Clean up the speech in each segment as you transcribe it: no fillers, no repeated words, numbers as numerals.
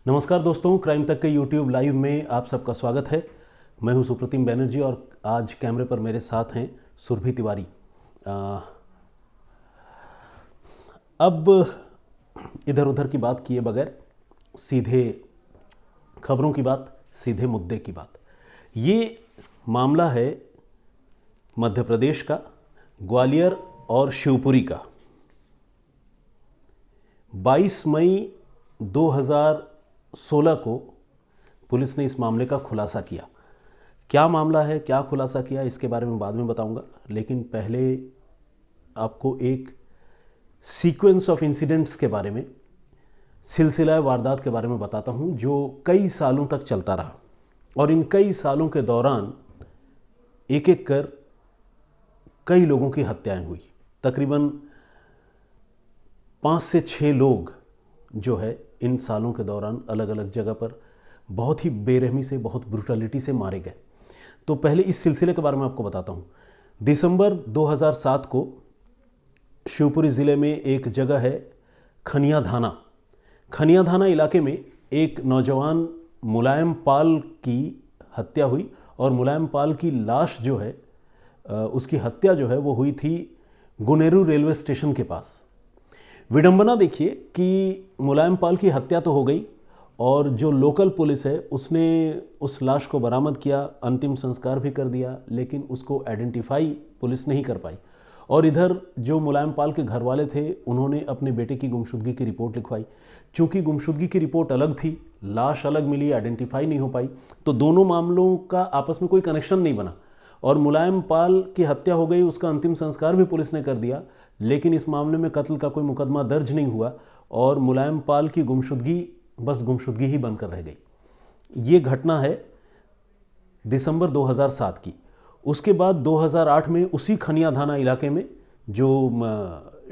नमस्कार दोस्तों, क्राइम तक के यूट्यूब लाइव में आप सबका स्वागत है। मैं हूं सुप्रतिम बैनर्जी और आज कैमरे पर मेरे साथ हैं सुरभि तिवारी। अब इधर उधर की बात किए बगैर सीधे खबरों की बात, सीधे मुद्दे की बात। ये मामला है मध्य प्रदेश का, ग्वालियर और शिवपुरी का। 22 मई 2016 को पुलिस ने इस मामले का खुलासा किया। क्या मामला है, क्या खुलासा किया, इसके बारे में बाद में बताऊंगा, लेकिन पहले आपको एक सीक्वेंस ऑफ इंसिडेंट्स के बारे में, सिलसिला वारदात के बारे में बताता हूं जो कई सालों तक चलता रहा। और इन कई सालों के दौरान एक एक कर कई लोगों की हत्याएं हुई। तकरीबन 5 से 6 लोग जो है इन सालों के दौरान अलग अलग जगह पर बहुत ही बेरहमी से, बहुत ब्रूटलिटी से मारे गए। तो पहले इस सिलसिले के बारे में आपको बताता हूँ। दिसंबर 2007 को शिवपुरी ज़िले में एक जगह है खनियाधाना। खनियाधाना इलाके में एक नौजवान मुलायम पाल की हत्या हुई और मुलायम पाल की लाश जो है, उसकी हत्या जो है वो हुई थी गुनेरू रेलवे स्टेशन के पास। विडंबना देखिए कि मुलायम पाल की हत्या तो हो गई और जो लोकल पुलिस है उसने उस लाश को बरामद किया, अंतिम संस्कार भी कर दिया, लेकिन उसको आइडेंटिफाई पुलिस नहीं कर पाई। और इधर जो मुलायम पाल के घर वाले थे उन्होंने अपने बेटे की गुमशुदगी की रिपोर्ट लिखवाई। चूंकि गुमशुदगी की रिपोर्ट अलग थी, लाश अलग मिली, आइडेंटिफाई नहीं हो पाई, तो दोनों मामलों का आपस में कोई कनेक्शन नहीं बना। और मुलायम पाल की हत्या हो गई, उसका अंतिम संस्कार भी पुलिस ने कर दिया, लेकिन इस मामले में कत्ल का कोई मुकदमा दर्ज नहीं हुआ और मुलायम पाल की गुमशुदगी बस गुमशुदगी ही बनकर रह गई। ये घटना है दिसंबर 2007 की। उसके बाद 2008 में उसी खनियाधाना इलाके में, जो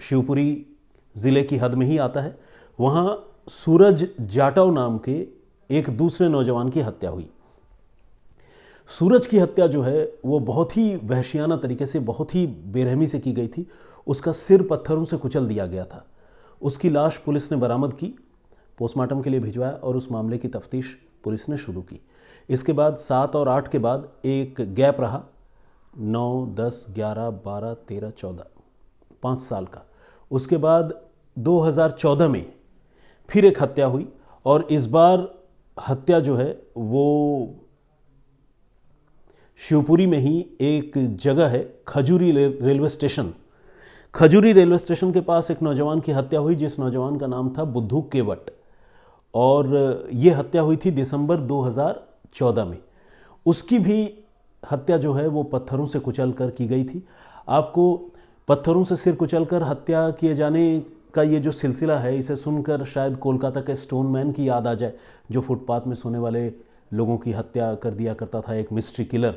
शिवपुरी ज़िले की हद में ही आता है, वहाँ सूरज जाटव नाम के एक दूसरे नौजवान की हत्या हुई। सूरज की हत्या जो है वो बहुत ही वहशियाना तरीके से, बहुत ही बेरहमी से की गई थी। उसका सिर पत्थरों से कुचल दिया गया था। उसकी लाश पुलिस ने बरामद की, पोस्टमार्टम के लिए भिजवाया और उस मामले की तफ्तीश पुलिस ने शुरू की। इसके बाद 7 और 8 के बाद एक गैप रहा, 9, 10, 11, 12, 13, 14, 5 साल का। उसके बाद 2014 में फिर एक हत्या हुई और इस बार हत्या जो है वो शिवपुरी में ही एक जगह है खजूरी रेलवे स्टेशन। खजूरी रेलवे स्टेशन के पास एक नौजवान की हत्या हुई जिस नौजवान का नाम था बुद्धू केवट, और ये हत्या हुई थी दिसंबर 2014 में। उसकी भी हत्या जो है वो पत्थरों से कुचल कर की गई थी। आपको पत्थरों से सिर कुचल कर हत्या किए जाने का ये जो सिलसिला है, इसे सुनकर शायद कोलकाता के स्टोन मैन की याद आ जाए, जो फुटपाथ में सोने वाले लोगों की हत्या कर दिया करता था, एक मिस्ट्री किलर,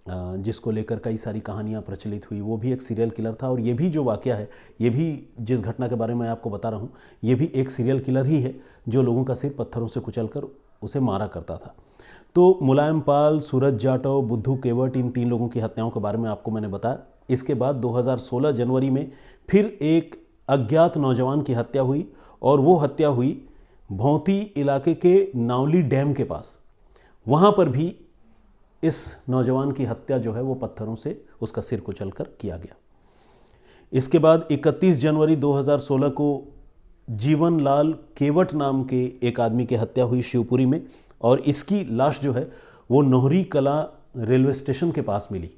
जिसको लेकर कई सारी कहानियां प्रचलित हुई। वो भी एक सीरियल किलर था और ये भी जो वाकया है, ये भी जिस घटना के बारे में आपको बता रहा हूँ, ये भी एक सीरियल किलर ही है जो लोगों का सिर पत्थरों से कुचलकर उसे मारा करता था। तो मुलायम पाल, सूरज जाटव, बुद्धू केवट, इन 3 लोगों की हत्याओं के बारे में आपको मैंने बताया। इसके बाद 2016 जनवरी में फिर एक अज्ञात नौजवान की हत्या हुई और वो हत्या हुई भौंती इलाके के नावली डैम के पास। वहाँ पर भी इस नौजवान की हत्या जो है वो पत्थरों से उसका सिर कुचलकर किया गया। इसके बाद 31 जनवरी 2016 को जीवन लाल केवट नाम के एक आदमी की हत्या हुई शिवपुरी में, और इसकी लाश जो है वो नोहरी कला रेलवे स्टेशन के पास मिली।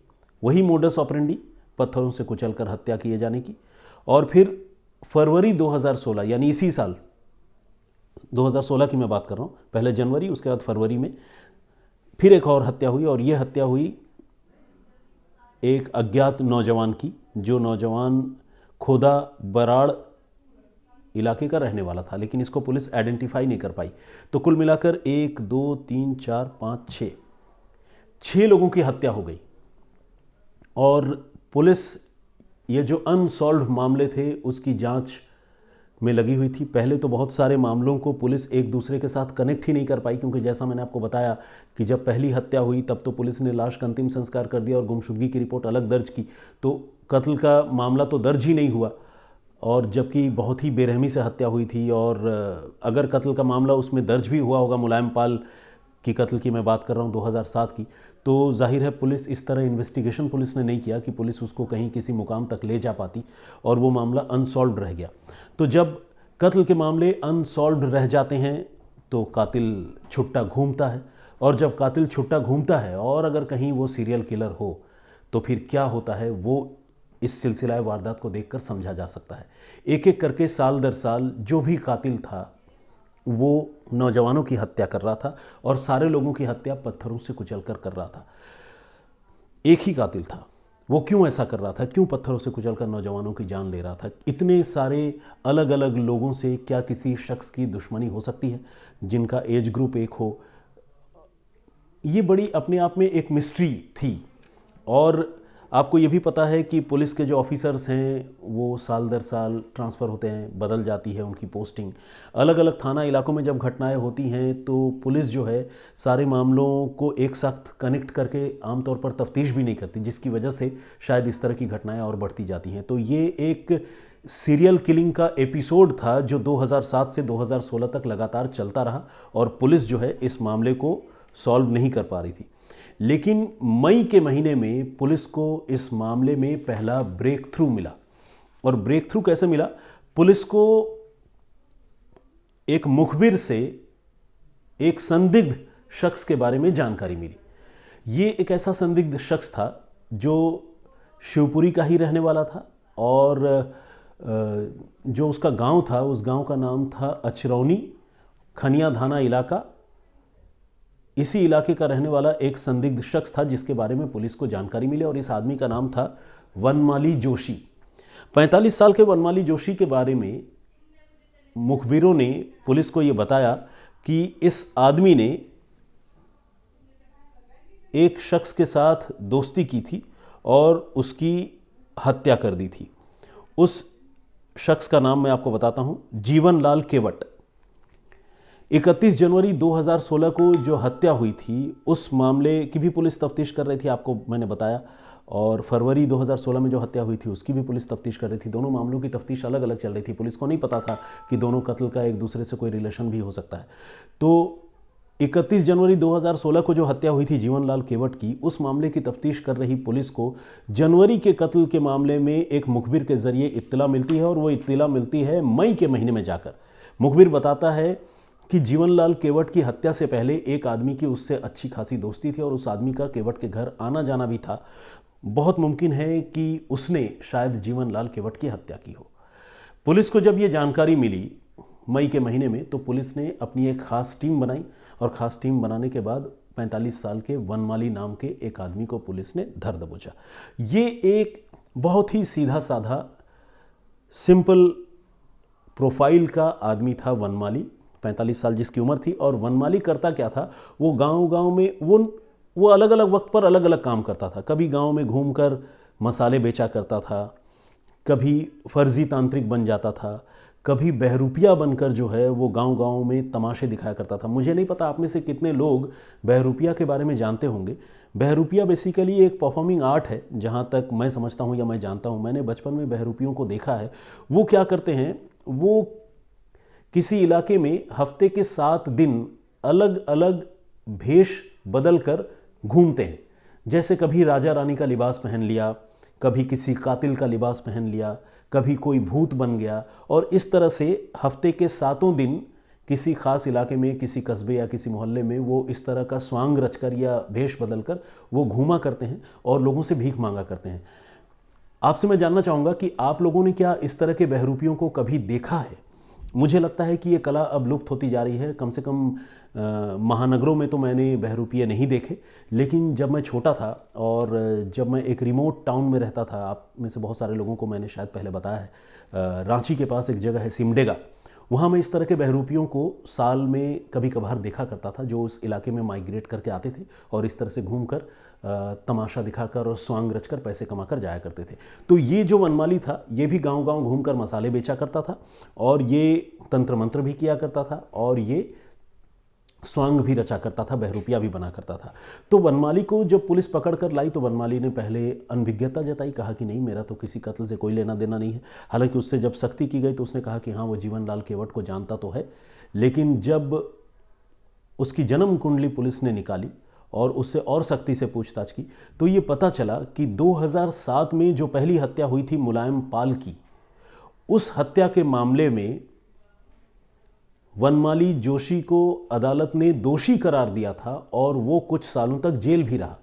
वही मोडस ऑपरेंडी, पत्थरों से कुचलकर हत्या किए जाने की। और फिर फरवरी 2016, यानी इसी साल 2016 की मैं बात कर रहा हूँ, पहले जनवरी, उसके बाद फरवरी में फिर एक और हत्या हुई, और ये हत्या हुई एक अज्ञात नौजवान की, जो नौजवान खोदा बराड़ इलाके का रहने वाला था, लेकिन इसको पुलिस आइडेंटिफाई नहीं कर पाई। तो कुल मिलाकर 1, 2, 3, 4, 5, 6 लोगों की हत्या हो गई। और पुलिस ये जो अनसॉल्व्ड मामले थे उसकी जांच में लगी हुई थी। पहले तो बहुत सारे मामलों को पुलिस एक दूसरे के साथ कनेक्ट ही नहीं कर पाई, क्योंकि जैसा मैंने आपको बताया कि जब पहली हत्या हुई तब तो पुलिस ने लाश का अंतिम संस्कार कर दिया और गुमशुदगी की रिपोर्ट अलग दर्ज की, तो कत्ल का मामला तो दर्ज ही नहीं हुआ। और जबकि बहुत ही बेरहमी से हत्या हुई थी। और अगर कत्ल का मामला उसमें दर्ज भी हुआ होगा, मुलायम पाल की कत्ल की मैं बात कर रहा हूँ 2007 की, तो जाहिर है पुलिस इस तरह इन्वेस्टिगेशन पुलिस ने नहीं किया कि पुलिस उसको कहीं किसी मुकाम तक ले जा पाती और वो मामला अनसॉल्व्ड रह गया। तो जब कत्ल के मामले अनसॉल्व्ड रह जाते हैं तो कातिल छुट्टा घूमता है, और जब कातिल छुट्टा घूमता है और अगर कहीं वो सीरियल किलर हो तो फिर क्या होता है वो इस सिलसिला वारदात को देखकर समझा जा सकता है। एक एक करके साल दर साल जो भी कातिल था वो नौजवानों की हत्या कर रहा था और सारे लोगों की हत्या पत्थरों से कुचलकर कर रहा था। एक ही कातिल था, वो क्यों ऐसा कर रहा था, क्यों पत्थरों से कुचलकर नौजवानों की जान ले रहा था? इतने सारे अलग अलग लोगों से क्या किसी शख्स की दुश्मनी हो सकती है जिनका एज ग्रुप एक हो? ये बड़ी अपने आप में एक मिस्ट्री थी। और आपको ये भी पता है कि पुलिस के जो ऑफिसर्स हैं वो साल दर साल ट्रांसफ़र होते हैं, बदल जाती है उनकी पोस्टिंग। अलग अलग थाना इलाकों में जब घटनाएं होती हैं तो पुलिस जो है सारे मामलों को एक साथ कनेक्ट करके आमतौर पर तफ्तीश भी नहीं करती, जिसकी वजह से शायद इस तरह की घटनाएं और बढ़ती जाती हैं। तो ये एक सीरियल किलिंग का एपिसोड था जो 2007 से 2016 तक लगातार चलता रहा और पुलिस जो है इस मामले को सॉल्व नहीं कर पा रही थी। लेकिन मई के महीने में पुलिस को इस मामले में पहला ब्रेक थ्रू मिला। और ब्रेक थ्रू कैसे मिला? पुलिस को एक मुखबिर से एक संदिग्ध शख्स के बारे में जानकारी मिली। ये एक ऐसा संदिग्ध शख्स था जो शिवपुरी का ही रहने वाला था और जो उसका गांव था उस गांव का नाम था अचरौनी, खनिया धाना इलाका। इसी इलाके का रहने वाला एक संदिग्ध शख्स था जिसके बारे में पुलिस को जानकारी मिली और इस आदमी का नाम था वनमाली जोशी। 45 साल के वनमाली जोशी के बारे में मुखबिरों ने पुलिस को यह बताया कि इस आदमी ने एक शख्स के साथ दोस्ती की थी और उसकी हत्या कर दी थी। उस शख्स का नाम मैं आपको बताता हूं, जीवन लाल केवट। 31 जनवरी 2016 को जो हत्या हुई थी उस मामले की भी पुलिस तफ्तीश कर रही थी, आपको मैंने बताया। और फरवरी 2016 में जो हत्या हुई थी उसकी भी पुलिस तफ्तीश कर रही थी। दोनों मामलों की तफ्तीश अलग अलग चल रही थी। पुलिस को नहीं पता था कि दोनों कत्ल का एक दूसरे से कोई रिलेशन भी हो सकता है। तो 31 जनवरी 2016 को जो हत्या हुई थी जीवनलाल केवट की, उस मामले की तफ्तीश कर रही पुलिस को जनवरी के कत्ल के मामले में एक मुखबिर के जरिए इत्तला मिलती है और वो इत्तला मिलती है मई के महीने में जाकर। मुखबिर बताता है कि जीवनलाल केवट की हत्या से पहले एक आदमी की उससे अच्छी खासी दोस्ती थी और उस आदमी का केवट के घर आना जाना भी था। बहुत मुमकिन है कि उसने शायद जीवनलाल केवट की हत्या की हो। पुलिस को जब ये जानकारी मिली मई के महीने में तो पुलिस ने अपनी एक खास टीम बनाई और खास टीम बनाने के बाद 45 साल के वनमाली नाम के एक आदमी को पुलिस ने धर दबोचा। ये एक बहुत ही सीधा साधा सिंपल प्रोफाइल का आदमी था वनमाली, 45 साल जिसकी उम्र थी। और वनमाली करता क्या था, वो गांव-गांव में वो अलग अलग वक्त पर अलग अलग काम करता था। कभी गांव में घूमकर मसाले बेचा करता था, कभी फर्जी तांत्रिक बन जाता था, कभी बहरूपिया बनकर जो है वो गांव-गांव में तमाशे दिखाया करता था। मुझे नहीं पता आप में से कितने लोग बहरूपिया के बारे में जानते होंगे। बहरूपिया बेसिकली एक परफॉर्मिंग आर्ट है, जहाँ तक मैं समझता हूँ या मैं जानता हूँ। मैंने बचपन में बहरूपियों को देखा है। वो क्या करते हैं, वो किसी इलाके में हफ्ते के 7 दिन अलग अलग भेष बदल कर घूमते हैं। जैसे कभी राजा रानी का लिबास पहन लिया, कभी किसी कातिल का लिबास पहन लिया, कभी कोई भूत बन गया, और इस तरह से हफ्ते के 7 दिन किसी खास इलाके में, किसी कस्बे या किसी मोहल्ले में वो इस तरह का स्वांग रचकर या भेष बदलकर वो घूमा करते हैं और लोगों से भीख मांगा करते हैं। आपसे मैं जानना चाहूँगा कि आप लोगों ने क्या इस तरह के बहरूपियों को कभी देखा है? मुझे लगता है कि ये कला अब लुप्त होती जा रही है। कम से कम महानगरों में तो मैंने बहरूपिये नहीं देखे, लेकिन जब मैं छोटा था और जब मैं एक रिमोट टाउन में रहता था, आप में से बहुत सारे लोगों को मैंने शायद पहले बताया है, रांची के पास एक जगह है सिमडेगा, वहाँ मैं इस तरह के बहरूपियों को साल में कभी कभार देखा करता था, जो उस इलाके में माइग्रेट करके आते थे और इस तरह से घूमकर तमाशा दिखाकर और स्वांग रचकर पैसे कमाकर जाया करते थे। तो ये जो वनमाली था ये भी गांव-गांव घूमकर मसाले बेचा करता था और ये तंत्र मंत्र भी किया करता था और ये स्वांग भी रचा करता था, बहरूपिया भी बना करता था। तो वनमाली को जब पुलिस पकड़ कर लाई तो वनमाली ने पहले अनभिज्ञता जताई, कहा कि नहीं, मेरा तो किसी कत्ल से कोई लेना देना नहीं है। हालांकि उससे जब सख्ती की गई तो उसने कहा कि हाँ, वो जीवनलाल केवट को जानता तो है। लेकिन जब उसकी जन्म कुंडली पुलिस ने निकाली और उससे और सख्ती से पूछताछ की तो ये पता चला कि 2007 में जो पहली हत्या हुई थी मुलायम पाल की, उस हत्या के मामले में वनमाली जोशी को अदालत ने दोषी करार दिया था और वो कुछ सालों तक जेल भी रहा।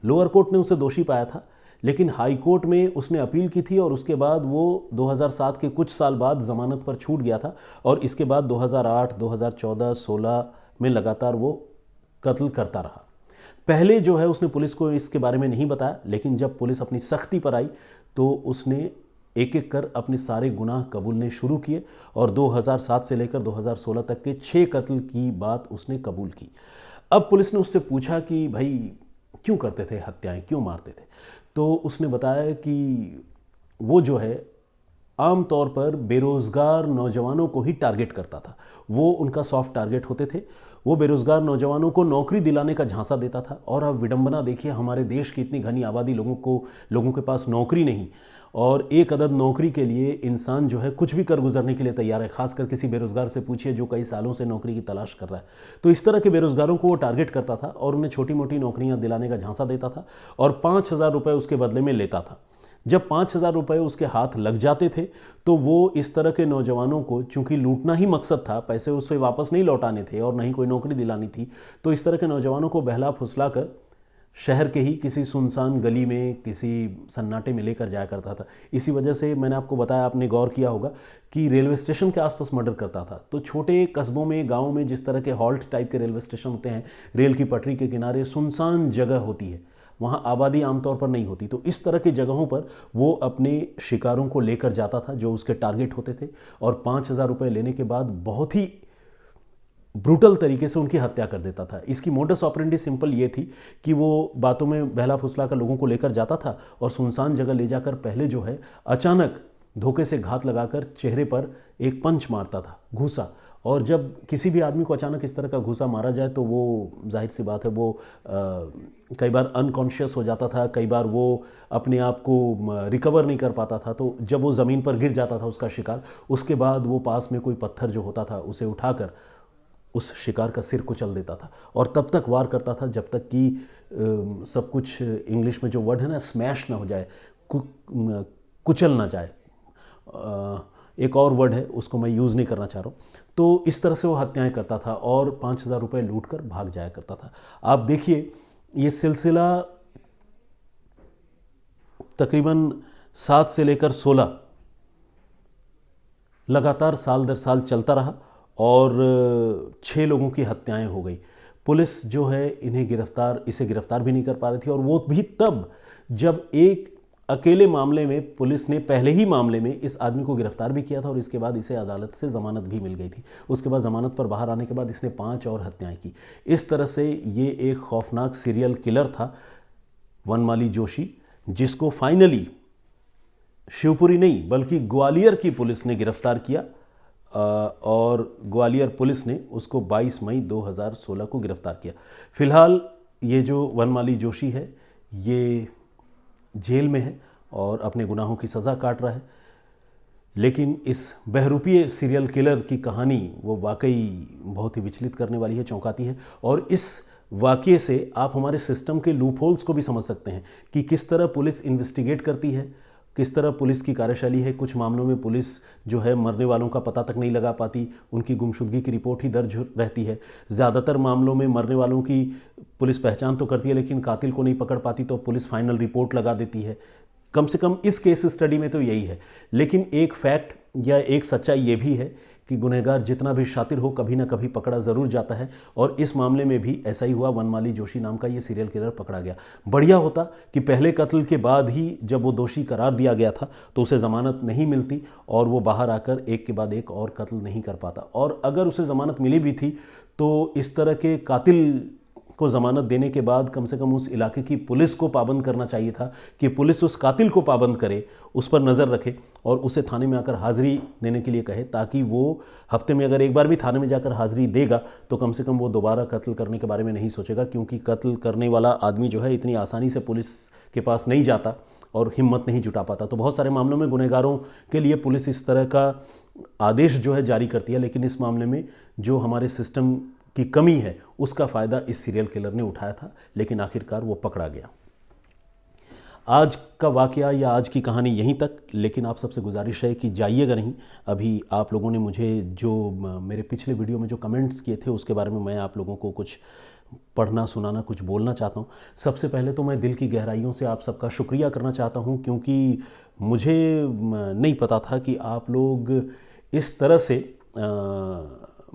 लोअर कोर्ट ने उसे दोषी पाया था, लेकिन हाई कोर्ट में उसने अपील की थी और उसके बाद वो 2007 के कुछ साल बाद जमानत पर छूट गया था और इसके बाद 2008, 2014, 16 में लगातार वो कत्ल करता रहा। पहले जो है उसने पुलिस को इसके बारे में नहीं बताया, लेकिन जब पुलिस अपनी सख्ती पर आई तो उसने एक एक कर अपने सारे गुनाह कबूलने शुरू किए और 2007 से लेकर 2016 तक के 6 कत्ल की बात उसने कबूल की। अब पुलिस ने उससे पूछा कि भाई क्यों करते थे हत्याएं, क्यों मारते थे? तो उसने बताया कि वो जो है आम तौर पर बेरोज़गार नौजवानों को ही टारगेट करता था। वो उनका सॉफ्ट टारगेट होते थे। वो बेरोज़गार नौजवानों को नौकरी दिलाने का झांसा देता था। और अब विडंबना देखिए, हमारे देश की इतनी घनी आबादी, लोगों के पास नौकरी नहीं, और एक अदद नौकरी के लिए इंसान जो है कुछ भी कर गुजरने के लिए तैयार है। खासकर किसी बेरोज़गार से पूछिए जो कई सालों से नौकरी की तलाश कर रहा है। तो इस तरह के बेरोज़गारों को वो टारगेट करता था और उन्हें छोटी मोटी नौकरियां दिलाने का झांसा देता था और 5,000 रुपये उसके बदले में लेता था। जब 5,000 रुपये उसके हाथ लग जाते थे तो वो इस तरह के नौजवानों को, चूंकि लूटना ही मकसद था, पैसे उससे वापस नहीं लौटाने थे और नहीं कोई नौकरी दिलानी थी, तो इस तरह के नौजवानों को बहला फुसला कर शहर के ही किसी सुनसान गली में, किसी सन्नाटे में लेकर जाया करता था। इसी वजह से मैंने आपको बताया, आपने गौर किया होगा कि रेलवे स्टेशन के आसपास मर्डर करता था। तो छोटे कस्बों में, गाँव में जिस तरह के हॉल्ट टाइप के रेलवे स्टेशन होते हैं, रेल की पटरी के किनारे सुनसान जगह होती है, वहाँ आबादी आमतौर पर नहीं होती, तो इस तरह की जगहों पर वो अपने शिकारों को लेकर जाता था जो उसके टारगेट होते थे और 5,000 रुपये लेने के बाद बहुत ही ब्रूटल तरीके से उनकी हत्या कर देता था। इसकी मोडस ऑपरेंडी सिंपल ये थी कि वो बातों में बहला फुसला कर लोगों को लेकर जाता था और सुनसान जगह ले जाकर पहले जो है अचानक धोखे से घात लगाकर चेहरे पर एक पंच मारता था, घूसा। और जब किसी भी आदमी को अचानक इस तरह का घूसा मारा जाए तो वो जाहिर सी बात है वो कई बार अनकॉन्शियस हो जाता था, कई बार वो अपने आप को रिकवर नहीं कर पाता था। तो जब वो ज़मीन पर गिर जाता था उसका शिकार, उसके बाद वो पास में कोई पत्थर जो होता था उसे उठाकर उस शिकार का सिर कुचल देता था और तब तक वार करता था जब तक कि सब कुछ, इंग्लिश में जो वर्ड है ना, स्मैश ना हो जाए, कुचल ना जाए। एक और वर्ड है, उसको मैं यूज़ नहीं करना चाह रहा हूँ। तो इस तरह से वो हत्याएं करता था और 5,000 रुपये लूट कर भाग जाया करता था। आप देखिए, ये सिलसिला तकरीबन 7 से लेकर 16 लगातार साल दर साल चलता रहा और 6 लोगों की हत्याएं हो गई। पुलिस जो है इसे गिरफ्तार भी नहीं कर पा रही थी, और वो भी तब जब एक अकेले मामले में पुलिस ने पहले ही मामले में इस आदमी को गिरफ्तार भी किया था और इसके बाद इसे अदालत से ज़मानत भी मिल गई थी। उसके बाद ज़मानत पर बाहर आने के बाद इसने 5 और हत्याएं की। इस तरह से ये एक खौफनाक सीरियल किलर था वनमाली जोशी, जिसको फाइनली शिवपुरी नहीं बल्कि ग्वालियर की पुलिस ने गिरफ्तार किया और ग्वालियर पुलिस ने उसको 22 मई 2016 को गिरफ्तार किया। फिलहाल ये जो वनमाली जोशी है ये जेल में है और अपने गुनाहों की सज़ा काट रहा है। लेकिन इस बहरूपीय सीरियल किलर की कहानी वो वाकई बहुत ही विचलित करने वाली है, चौंकाती है। और इस वाक़ये से आप हमारे सिस्टम के लूप होल्स को भी समझ सकते हैं कि किस तरह पुलिस इन्वेस्टिगेट करती है, किस तरह पुलिस की कार्यशैली है। कुछ मामलों में पुलिस जो है मरने वालों का पता तक नहीं लगा पाती, उनकी गुमशुदगी की रिपोर्ट ही दर्ज रहती है। ज़्यादातर मामलों में मरने वालों की पुलिस पहचान तो करती है लेकिन कातिल को नहीं पकड़ पाती, तो पुलिस फाइनल रिपोर्ट लगा देती है। कम से कम इस केस स्टडी में तो यही है। लेकिन एक फैक्ट या एक सच्चाई ये भी है कि गुनहगार जितना भी शातिर हो कभी ना कभी पकड़ा ज़रूर जाता है, और इस मामले में भी ऐसा ही हुआ। वनमाली जोशी नाम का ये सीरियल किलर पकड़ा गया। बढ़िया होता कि पहले कत्ल के बाद ही जब वो दोषी करार दिया गया था तो उसे ज़मानत नहीं मिलती और वो बाहर आकर एक के बाद एक और कत्ल नहीं कर पाता। और अगर उसे ज़मानत मिली भी थी तो इस तरह के कातिल को ज़मानत देने के बाद कम से कम उस इलाके की पुलिस को पाबंद करना चाहिए था कि पुलिस उस कातिल को पाबंद करे, उस पर नज़र रखे और उसे थाने में आकर हाज़िरी देने के लिए कहे, ताकि वो हफ्ते में अगर एक बार भी थाने में जाकर हाज़िरी देगा तो कम से कम वो दोबारा कत्ल करने के बारे में नहीं सोचेगा, क्योंकि कत्ल करने वाला आदमी जो है इतनी आसानी से पुलिस के पास नहीं जाता और हिम्मत नहीं जुटा पाता। तो बहुत सारे मामलों में गुनहगारों के लिए पुलिस इस तरह का आदेश जो है जारी करती है, लेकिन इस मामले में जो हमारे सिस्टम की कमी है उसका फ़ायदा इस सीरियल किलर ने उठाया था, लेकिन आखिरकार वो पकड़ा गया। आज का वाकया या आज की कहानी यहीं तक, लेकिन आप सबसे गुजारिश है कि जाइएगा नहीं। अभी आप लोगों ने मुझे जो मेरे पिछले वीडियो में जो कमेंट्स किए थे उसके बारे में मैं आप लोगों को कुछ पढ़ना सुनाना कुछ बोलना चाहता हूँ। सबसे पहले तो मैं दिल की गहराइयों से आप सबका शुक्रिया करना चाहता हूँ, क्योंकि मुझे नहीं पता था कि आप लोग इस तरह से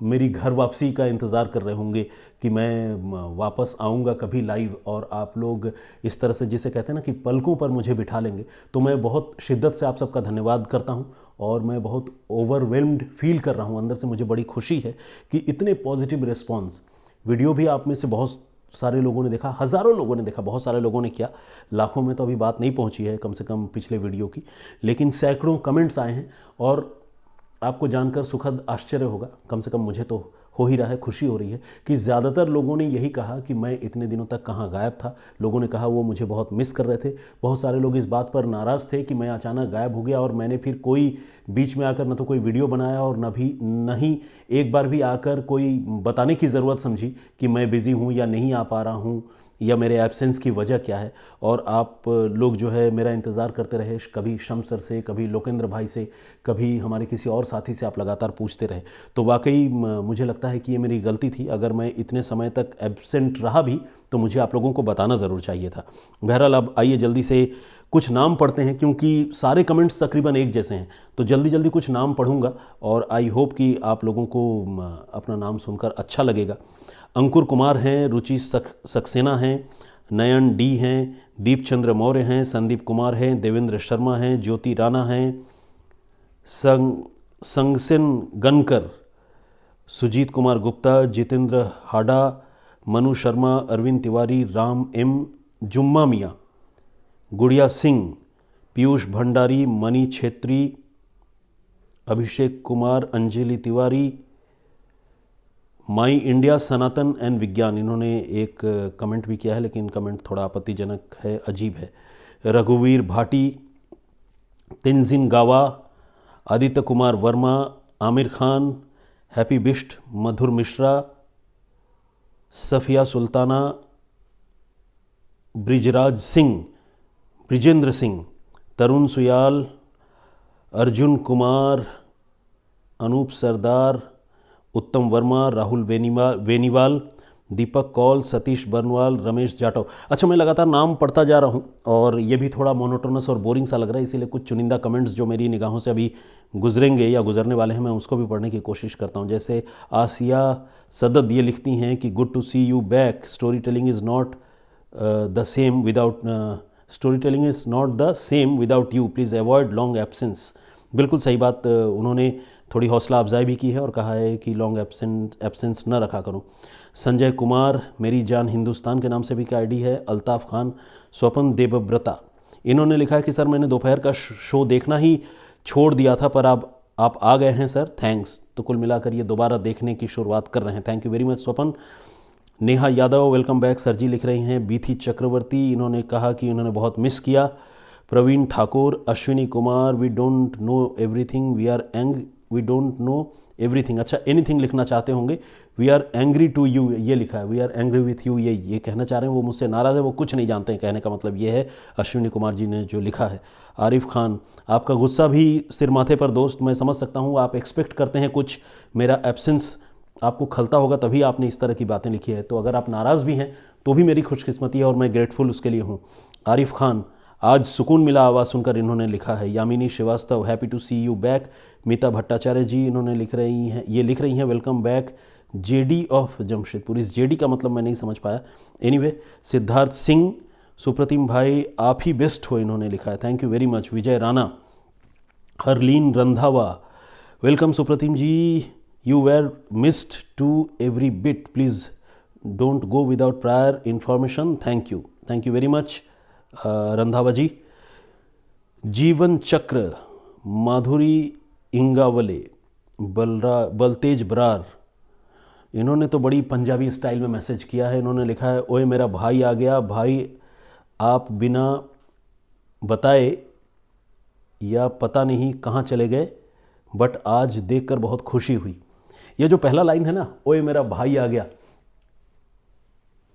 मेरी घर वापसी का इंतज़ार कर रहे होंगे कि मैं वापस आऊँगा कभी लाइव, और आप लोग इस तरह से जिसे कहते हैं ना कि पलकों पर मुझे बिठा लेंगे। तो मैं बहुत शिद्दत से आप सबका धन्यवाद करता हूँ और मैं बहुत ओवरवेल्म्ड फील कर रहा हूँ। अंदर से मुझे बड़ी खुशी है कि इतने पॉजिटिव रिस्पॉन्स, वीडियो भी आप में से बहुत सारे लोगों ने देखा, हज़ारों लोगों ने देखा, बहुत सारे लोगों ने किया, लाखों में तो अभी बात नहीं पहुंची है कम से कम पिछले वीडियो की, लेकिन सैकड़ों कमेंट्स आए हैं और आपको जानकर सुखद आश्चर्य होगा, कम से कम मुझे तो हो ही रहा है, खुशी हो रही है कि ज़्यादातर लोगों ने यही कहा कि मैं इतने दिनों तक कहाँ गायब था। लोगों ने कहा वो मुझे बहुत मिस कर रहे थे। बहुत सारे लोग इस बात पर नाराज़ थे कि मैं अचानक गायब हो गया और मैंने फिर कोई बीच में आकर न तो कोई वीडियो बनाया और न ही एक बार भी आकर कोई बताने की ज़रूरत समझी कि मैं बिज़ी हूँ या नहीं आ पा रहा हूँ या मेरे एब्सेंस की वजह क्या है। और आप लोग जो है मेरा इंतज़ार करते रहे, कभी शम्स सर से, कभी लोकेंद्र भाई से, कभी हमारे किसी और साथी से आप लगातार पूछते रहे। तो वाकई मुझे लगता है कि ये मेरी गलती थी। अगर मैं इतने समय तक एब्सेंट रहा भी तो मुझे आप लोगों को बताना ज़रूर चाहिए था। बहरहाल अब आइए जल्दी से कुछ नाम पढ़ते हैं, क्योंकि सारे कमेंट्स तकरीबन एक जैसे हैं, तो जल्दी जल्दी कुछ नाम पढ़ूंगा और आई होप कि आप लोगों को अपना नाम सुनकर अच्छा लगेगा। अंकुर कुमार हैं, रुचि सक्सेना हैं, नयन डी हैं, दीप चंद्र मौर्य हैं, संदीप कुमार हैं, देवेंद्र शर्मा हैं, ज्योति राणा हैं, संगसेन गनकर, सुजीत कुमार गुप्ता, जितेंद्र हाडा, मनु शर्मा, अरविंद तिवारी, राम एम, जुम्मा मियाँ, गुड़िया Singh, Piyush Bhandari, money Chhetri, Abhishek Kumar, Anjali Tiwari, my India, Sanatan and विज्ञान, इन्होंने एक कमेंट भी किया है लेकिन कमेंट थोड़ा आपत्तिजनक है, अजीब है, रघुवीर भाटी, तेंजिन गावा, आदित्य कुमार वर्मा, आमिर खान, हैप्पी बिस्ट, मधुर मिश्रा, सफिया सुल्ताना, ब्रिजराज सिंह, ब्रिजेंद्र सिंह, तरुण सुयाल, अर्जुन कुमार, अनूप सरदार, उत्तम वर्मा, राहुल वेनीवाल, दीपक कौल, सतीश बर्नवाल, रमेश जाटव। अच्छा, मैं लगातार नाम पढ़ता जा रहा हूँ और ये भी थोड़ा मोनोटोनस और बोरिंग सा लग रहा है, इसीलिए कुछ चुनिंदा कमेंट्स जो मेरी निगाहों से अभी गुजरेंगे या गुजरने वाले हैं मैं उसको भी पढ़ने की कोशिश करता हूँ। जैसे आसिया सदद ये लिखती हैं कि good to see you back, story telling is not the same without you, please avoid long absence. बिल्कुल सही बात, उन्होंने थोड़ी हौसला अफजाई भी की है और कहा है कि लॉन्ग एब्सेंस न रखा करूं। संजय कुमार, मेरी जान हिंदुस्तान के नाम से भी का आईडी है। अल्ताफ़ खान, स्वपन देवव्रता, इन्होंने लिखा है कि सर मैंने दोपहर का शो देखना ही छोड़ दिया था पर अब आप आ गए हैं सर, थैंक्स। तो कुल मिलाकर ये दोबारा देखने की शुरुआत कर रहे हैं, thank you very much Swapan. Neha Yadav, welcome back sir ji लिख रही हैं। बीथी चक्रवर्ती, इन्होंने कहा कि उन्होंने बहुत मिस किया। Praveen Thakur, Ashwini Kumar, we don't know everything, we don't know everything, अच्छा एनीथिंग लिखना चाहते होंगे। We are angry to you ये लिखा है, we are angry with you ये कहना चाह रहे हैं, वो मुझसे नाराज़ है, वो कुछ नहीं जानते हैं, कहने का मतलब ये है अश्विनी कुमार जी ने जो लिखा है। आरिफ खान, आपका गुस्सा भी सिर माथे पर दोस्त, मैं समझ सकता हूँ, आप एक्सपेक्ट करते हैं कुछ, मेरा एब्सेंस आपको खलता होगा तभी आपने इस तरह की बातें लिखी है, तो अगर आप नाराज़ भी हैं तो भी मेरी खुशकिस्मती है और मैं ग्रेटफुल उसके लिए हूँ। आरिफ खान, आज सुकून मिला आवाज़ सुनकर, इन्होंने लिखा है। Yamini Srivastava, happy to see you back. Meeta Bhattacharya ji, इन्होंने लिख रही हैं welcome back. JD of Jamshedpur, इस जेडी का मतलब मैं नहीं समझ पाया, एनीवे। सिद्धार्थ सिंह, सुप्रतिम भाई आप ही बेस्ट हो, इन्होंने लिखा है, thank you very much. Vijay Rana, Harleen Randhawa, welcome Supratim ji, you were missed to every bit, please don't go without prior information, thank you very much Randhawa ji. जीवन चक्र, माधुरी इंगावले, बलतेज बरार, इन्होंने तो बड़ी पंजाबी स्टाइल में मैसेज किया है। इन्होंने लिखा है, ओए मेरा भाई आ गया, भाई आप बिना बताए या पता नहीं कहाँ चले गए, बट आज देखकर बहुत खुशी हुई। ये जो पहला लाइन है ना, ओए मेरा भाई आ गया,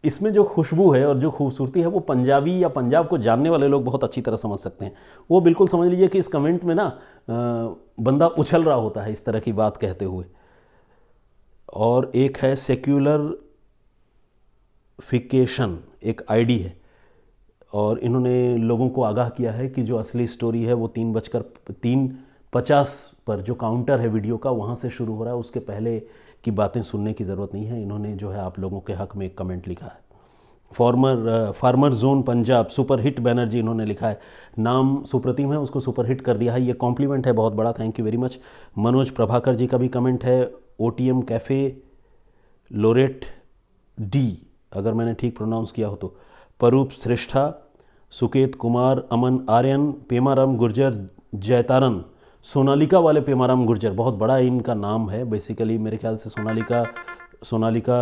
इसमें जो खुशबू है और जो खूबसूरती है वो पंजाबी या पंजाब को जानने वाले लोग बहुत अच्छी तरह समझ सकते हैं। वो बिल्कुल समझ लीजिए कि इस कमेंट में ना बंदा उछल रहा होता है इस तरह की बात कहते हुए। और एक है सेक्युलर फिकेशन, एक आईडी है, और इन्होंने लोगों को आगाह किया है कि जो असली स्टोरी है वो 3:50 पर जो काउंटर है वीडियो का, वहाँ से शुरू हो रहा है, उसके पहले की बातें सुनने की ज़रूरत नहीं है। इन्होंने जो है आप लोगों के हक में एक कमेंट लिखा है। Farmer zone Punjab, super hit Banerjee इन्होंने लिखा है, नाम सुप्रतिम है, उसको सुपर हिट कर दिया है, ये कॉम्प्लीमेंट है बहुत बड़ा, thank you very much. Manoj Prabhakar ji का भी कमेंट है, OTM कैफ़े लोरेट डी, अगर मैंने ठीक प्रोनाउंस किया हो तो, परूप श्रेष्ठा, सुकेत कुमार, अमन आर्यन, पेमाराम गुर्जर, जयतारन, सोनालिका वाले पेमाराम गुर्जर, बहुत बड़ा इनका नाम है बेसिकली। मेरे ख्याल से सोनालिका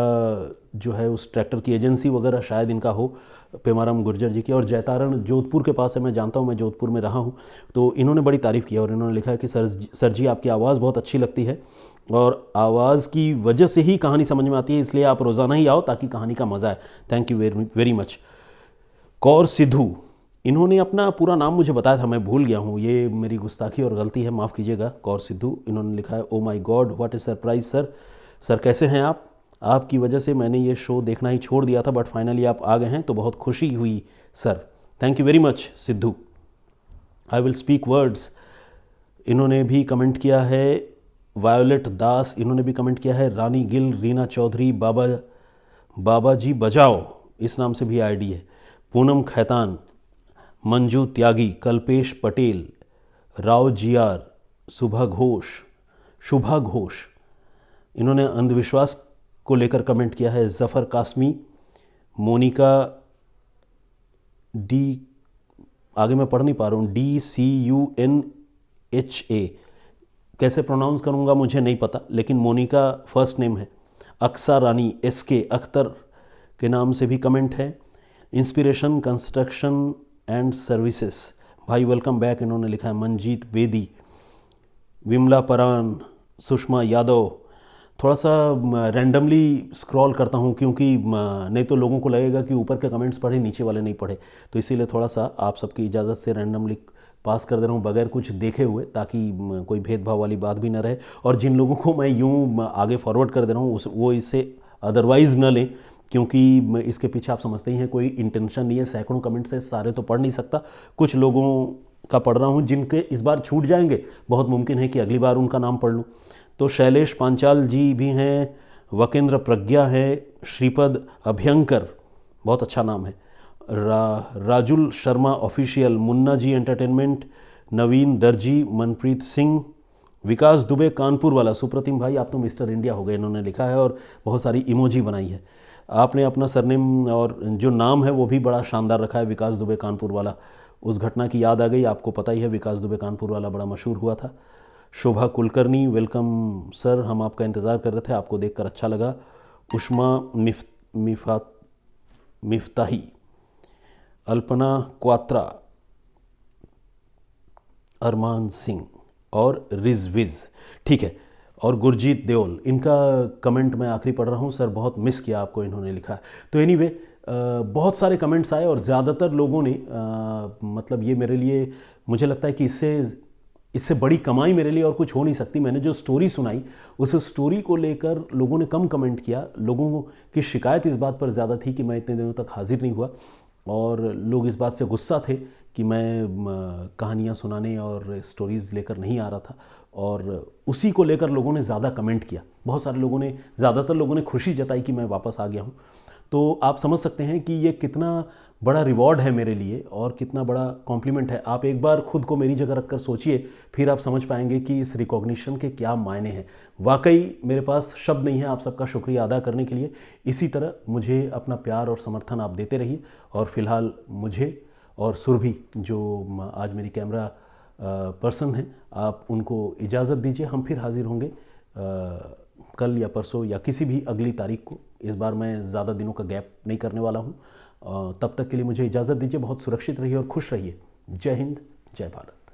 जो है उस ट्रैक्टर की एजेंसी वगैरह शायद इनका हो, पेमाराम गुर्जर जी की। और जयतारण जोधपुर के पास है, मैं जानता हूँ, मैं जोधपुर में रहा हूँ, तो इन्होंने बड़ी तारीफ़ की और इन्होंने लिखा है कि सर जी आपकी आवाज़ बहुत अच्छी लगती है और आवाज़ की वजह से ही कहानी समझ में आती है, इसलिए आप रोज़ाना ही आओ ताकि कहानी का मज़ा आए, thank you very much. Kaur Sidhu, इन्होंने अपना पूरा नाम मुझे बताया था, मैं भूल गया हूँ, ये मेरी गुस्ताखी और गलती है, माफ़ कीजिएगा। कौर सिद्धू, इन्होंने लिखा है, oh my God what A surprise sir कैसे हैं आप? आपकी वजह से मैंने ये शो देखना ही छोड़ दिया था, बट फाइनली आप आ गए हैं तो बहुत खुशी हुई sir, thank you very much Sidhu, I will speak words. इन्होंने भी कमेंट किया है, वायोलेट दास, इन्होंने भी कमेंट किया है, रानी गिल, रीना चौधरी, बाबा जी बजाओ, इस नाम से भी आईडी है, पूनम खैतान, मंजू त्यागी, कल्पेश पटेल, राव जियार, शुभा घोष, इन्होंने अंधविश्वास को लेकर कमेंट किया है, जफ़र कासमी, मोनिका डी, आगे मैं पढ़ नहीं पा रहा हूँ, DCUNHA, कैसे प्रोनाउंस करूँगा मुझे नहीं पता, लेकिन मोनिका फर्स्ट नेम है। अक्सा रानी, SK अख्तर के नाम से भी कमेंट है। इंस्पिरेशन कंस्ट्रक्शन एंड सर्विसेज, भाई वेलकम बैक, इन्होंने लिखा है। मनजीत बेदी, विमला परान, सुषमा यादव, थोड़ा सा रैंडमली स्क्रॉल करता हूँ क्योंकि नहीं तो लोगों को लगेगा कि ऊपर के कमेंट्स पढ़े नीचे वाले नहीं पढ़े, तो इसीलिए थोड़ा सा आप सबकी इजाज़त से रैंडमली पास कर दे रहा हूँ बगैर कुछ देखे हुए, ताकि कोई भेदभाव वाली बात भी ना रहे। और जिन लोगों को मैं यूँ आगे फॉरवर्ड कर दे रहा हूँ वो इससे अदरवाइज़ न लें, क्योंकि इसके पीछे आप समझते ही हैं कोई इंटेंशन नहीं है। सैकड़ों कमेंट्स है, सारे तो पढ़ नहीं सकता, कुछ लोगों का पढ़ रहा हूँ जिनके इस बार छूट जाएंगे, बहुत मुमकिन है कि अगली बार उनका नाम पढ़ लूँ। तो शैलेश पांचाल जी भी हैं, वकेंद्र प्रज्ञा है, श्रीपद अभ्यंकर, बहुत अच्छा नाम है, राजुल शर्मा ऑफिशियल, मुन्ना जी एंटरटेनमेंट, नवीन दर्जी, मनप्रीत सिंह, विकास दुबे कानपुर वाला, सुप्रतिम भाई आप तो मिस्टर इंडिया हो गए, इन्होंने लिखा है और बहुत सारी इमोजी बनाई है। आपने अपना सरनेम और जो नाम है वो भी बड़ा शानदार रखा है, विकास दुबे कानपुर वाला। उस घटना की याद आ गई, आपको पता ही है विकास दुबे कानपुर वाला बड़ा मशहूर हुआ था। शोभा कुलकर्णी, वेलकम सर, हम आपका इंतज़ार कर रहे थे, आपको देखकर अच्छा लगा। उष्मा मिफ्ताही, अल्पना क्वात्रा, अरमान सिंह और रिजविज, ठीक है, और गुरजीत देओल, इनका कमेंट मैं आखिरी पढ़ रहा हूँ। सर बहुत मिस किया आपको, इन्होंने लिखा है। तो एनीवे बहुत सारे कमेंट्स आए और ज़्यादातर लोगों ने मतलब ये मेरे लिए, मुझे लगता है कि इससे बड़ी कमाई मेरे लिए और कुछ हो नहीं सकती। मैंने जो स्टोरी सुनाई उस स्टोरी को लेकर लोगों ने कम कमेंट किया। लोगों की शिकायत इस बात पर ज़्यादा थी कि मैं इतने दिनों तक हाजिर नहीं हुआ, और लोग इस बात से गुस्सा थे कि मैं कहानियाँ सुनाने और स्टोरीज़ लेकर नहीं आ रहा था, और उसी को लेकर लोगों ने ज़्यादा कमेंट किया। बहुत सारे लोगों ने, ज़्यादातर लोगों ने खुशी जताई कि मैं वापस आ गया हूँ। तो आप समझ सकते हैं कि ये कितना बड़ा रिवॉर्ड है मेरे लिए और कितना बड़ा कॉम्प्लीमेंट है। आप एक बार खुद को मेरी जगह रखकर सोचिए, फिर आप समझ पाएंगे कि इस रिकॉग्निशन के क्या मायने हैं। वाकई मेरे पास शब्द नहीं है आप सबका शुक्रिया अदा करने के लिए। इसी तरह मुझे अपना प्यार और समर्थन आप देते रहिए। और फिलहाल मुझे और सुरभि जो आज मेरी कैमरा पर्सन हैं, आप उनको इजाज़त दीजिए। हम फिर हाजिर होंगे कल या परसों या किसी भी अगली तारीख को। इस बार मैं ज़्यादा दिनों का गैप नहीं करने वाला हूँ। तब तक के लिए मुझे इजाज़त दीजिए। बहुत सुरक्षित रहिए और खुश रहिए। जय हिंद, जय भारत।